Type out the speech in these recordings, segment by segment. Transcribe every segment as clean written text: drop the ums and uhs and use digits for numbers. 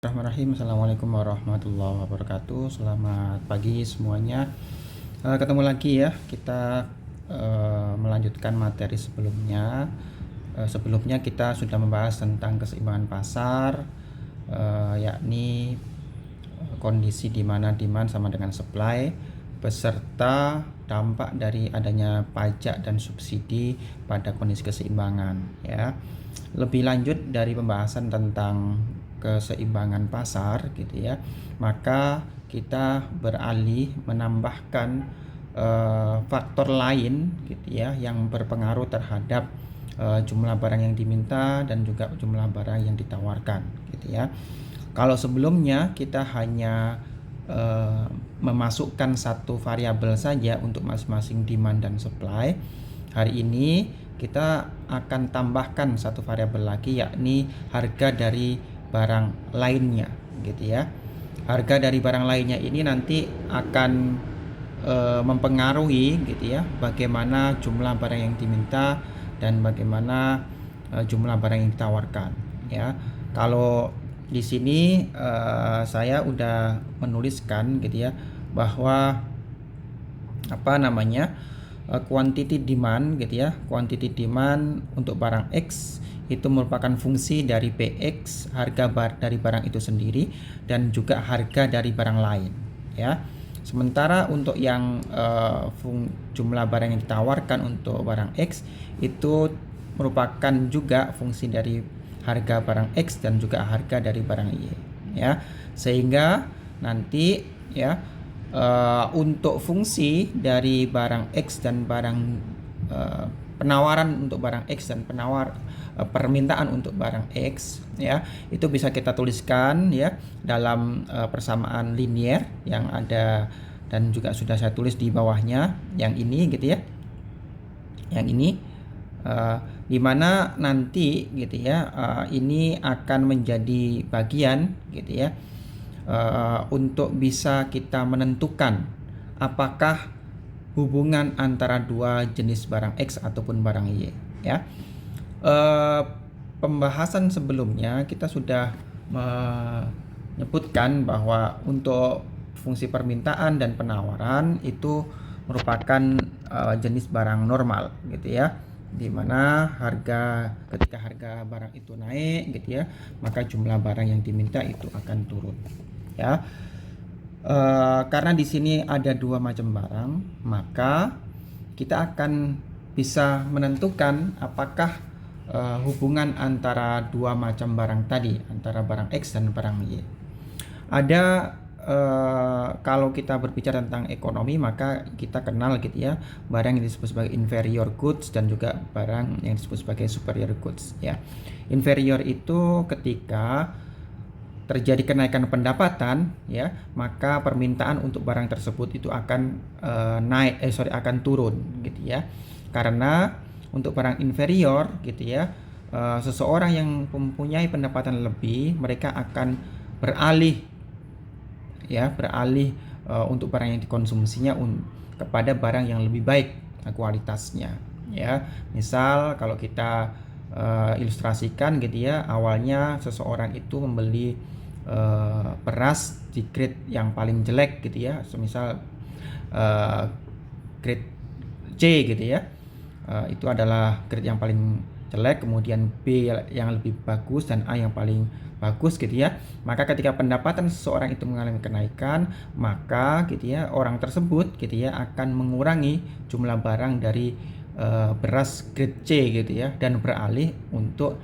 Bismillahirrahmanirrahim. Assalamualaikum warahmatullahi wabarakatuh. Selamat pagi semuanya. Ketemu lagi ya. Kita melanjutkan materi sebelumnya. Sebelumnya kita sudah membahas tentang keseimbangan pasar, yakni kondisi di mana demand sama dengan supply, beserta dampak dari adanya pajak dan subsidi pada kondisi keseimbangan ya. Lebih lanjut dari pembahasan tentang keseimbangan pasar gitu ya, maka kita beralih menambahkan faktor lain gitu ya yang berpengaruh terhadap jumlah barang yang diminta dan juga jumlah barang yang ditawarkan gitu ya. Kalau sebelumnya kita hanya memasukkan satu variabel saja untuk masing-masing demand dan supply, hari ini kita akan tambahkan satu variabel lagi, yakni harga dari barang lainnya gitu ya. Harga dari barang lainnya ini nanti akan mempengaruhi gitu ya bagaimana jumlah barang yang diminta dan bagaimana jumlah barang yang ditawarkan ya. Kalau di sini saya udah menuliskan gitu ya bahwa quantity demand gitu ya. Quantity demand untuk barang X itu merupakan fungsi dari PX, harga dari barang itu sendiri, dan juga harga dari barang lain ya. Sementara untuk yang jumlah barang yang ditawarkan untuk barang X itu merupakan juga fungsi dari harga barang X dan juga harga dari barang Y ya. Sehingga nanti ya untuk fungsi dari barang X dan barang penawaran untuk barang X dan permintaan untuk barang X ya, itu bisa kita tuliskan ya dalam persamaan linier yang ada dan juga sudah saya tulis di bawahnya yang ini gitu ya. Yang ini di mana nanti gitu ya ini akan menjadi bagian gitu ya untuk bisa kita menentukan apakah hubungan antara dua jenis barang X ataupun barang Y ya. Pembahasan sebelumnya kita sudah menyebutkan bahwa untuk fungsi permintaan dan penawaran itu merupakan jenis barang normal gitu ya, di mana ketika harga barang itu naik gitu ya, maka jumlah barang yang diminta itu akan turun ya. Karena di sini ada dua macam barang, maka kita akan bisa menentukan apakah hubungan antara dua macam barang tadi, antara barang X dan barang Y. Ada kalau kita berbicara tentang ekonomi, maka kita kenal gitu ya barang yang disebut sebagai inferior goods dan juga barang yang disebut sebagai superior goods ya. Inferior itu ketika terjadi kenaikan pendapatan ya, maka permintaan untuk barang tersebut itu akan akan turun gitu ya. Karena untuk barang inferior gitu ya, seseorang yang mempunyai pendapatan lebih, mereka akan beralih untuk barang yang dikonsumsinya kepada barang yang lebih baik kualitasnya ya. Misal kalau kita ilustrasikan gitu ya, awalnya seseorang itu membeli beras di grade yang paling jelek gitu ya, semisal grade C gitu ya, itu adalah grade yang paling jelek, kemudian B yang lebih bagus dan A yang paling bagus gitu ya. Maka ketika pendapatan seseorang itu mengalami kenaikan, maka gitu ya orang tersebut gitu ya akan mengurangi jumlah barang dari beras grade C gitu ya, dan beralih untuk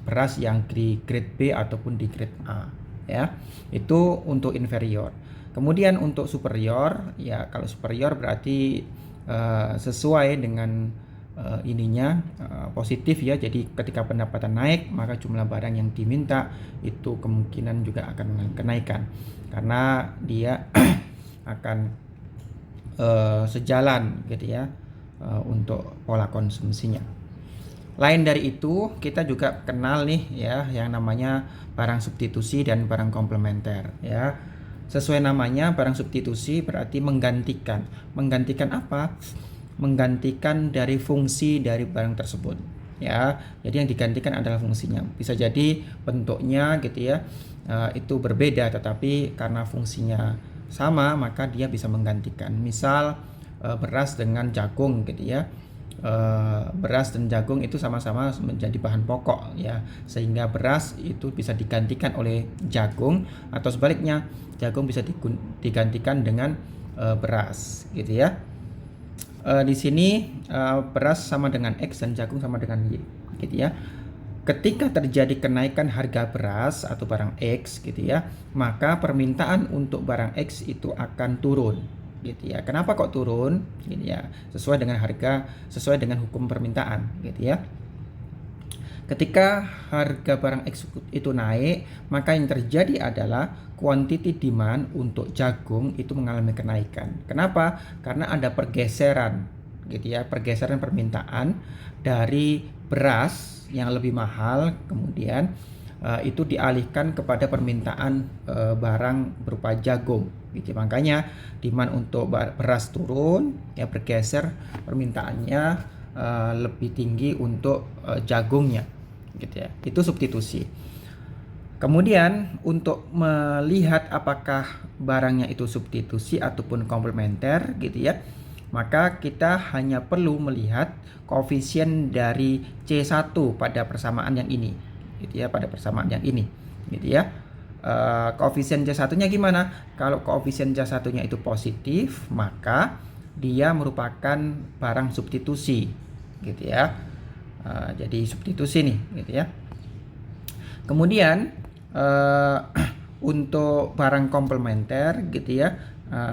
beras yang di grade B ataupun di grade A ya. Itu untuk inferior. Kemudian untuk superior ya, kalau superior berarti sesuai dengan positif ya. Jadi ketika pendapatan naik, maka jumlah barang yang diminta itu kemungkinan juga akan kenaikan karena dia akan sejalan gitu ya untuk pola konsumsinya. Lain dari itu, kita juga kenal nih ya yang namanya barang substitusi dan barang komplementer ya. Sesuai namanya, barang substitusi berarti menggantikan. Menggantikan apa? Menggantikan dari fungsi dari barang tersebut ya. Jadi yang digantikan adalah fungsinya. Bisa jadi bentuknya gitu ya itu berbeda, tetapi karena fungsinya sama maka dia bisa menggantikan. Misal beras dengan jagung gitu ya. Beras dan jagung itu sama-sama menjadi bahan pokok ya, sehingga beras itu bisa digantikan oleh jagung, atau sebaliknya jagung bisa digantikan dengan beras gitu ya. Di sini beras sama dengan X dan jagung sama dengan Y gitu ya. Ketika terjadi kenaikan harga beras atau barang X gitu ya, maka permintaan untuk barang X itu akan turun gitu ya. Kenapa kok turun? Gitu ya. Sesuai dengan harga, sesuai dengan hukum permintaan gitu ya. Ketika harga barang X itu naik, maka yang terjadi adalah quantity demand untuk jagung itu mengalami kenaikan. Kenapa? Karena ada pergeseran gitu ya, pergeseran permintaan dari beras yang lebih mahal, kemudian itu dialihkan kepada permintaan barang berupa jagung gitu. Makanya demand untuk beras turun ya, bergeser permintaannya lebih tinggi untuk jagungnya gitu ya. Itu substitusi. Kemudian untuk melihat apakah barangnya itu substitusi ataupun komplementer gitu ya, maka kita hanya perlu melihat koefisien dari C1 pada persamaan yang ini gitu ya, pada persamaan yang ini gitu ya. Koefisien C1-nya gimana? Kalau koefisien C1-nya itu positif, maka dia merupakan barang substitusi gitu ya. Jadi substitusi nih gitu ya. Kemudian untuk barang komplementer gitu ya,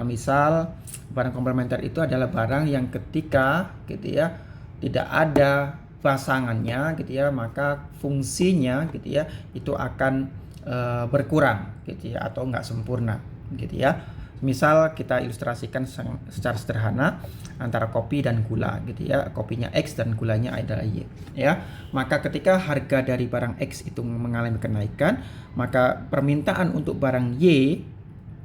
misal barang komplementer itu adalah barang yang ketika gitu ya tidak ada pasangannya gitu ya, maka fungsinya gitu ya itu akan berkurang gitu ya, atau enggak sempurna gitu ya. Misal kita ilustrasikan secara sederhana antara kopi dan gula gitu ya. Kopinya X dan gulanya adalah Y ya. Maka ketika harga dari barang X itu mengalami kenaikan, maka permintaan untuk barang Y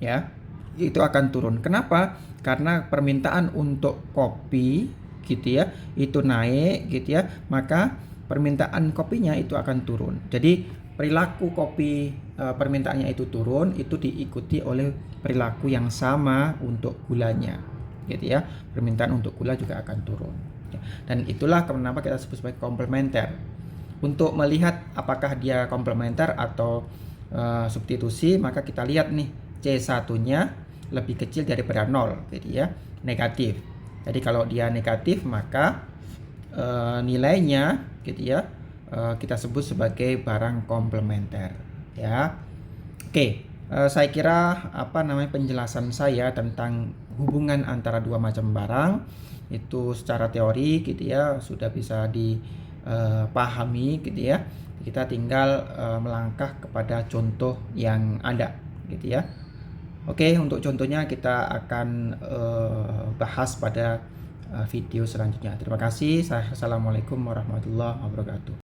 ya itu akan turun. Kenapa? Karena permintaan untuk kopi gitu ya itu naik gitu ya, maka permintaan kopinya itu akan turun. Jadi perilaku kopi permintaannya itu turun, itu diikuti oleh perilaku yang sama untuk gulanya gitu ya. Permintaan untuk gula juga akan turun. Dan itulah kenapa kita sebut sebagai komplementer. Untuk melihat apakah dia komplementer atau substitusi, maka kita lihat nih C1-nya lebih kecil daripada 0 gitu ya, negatif. Jadi kalau dia negatif maka nilainya gitu ya kita sebut sebagai barang komplementer ya. Oke, saya kira penjelasan saya tentang hubungan antara dua macam barang itu secara teori gitu ya sudah bisa dipahami gitu ya. Kita tinggal melangkah kepada contoh yang ada gitu ya. Oke, untuk contohnya kita akan bahas pada video selanjutnya. Terima kasih. Assalamualaikum warahmatullahi wabarakatuh.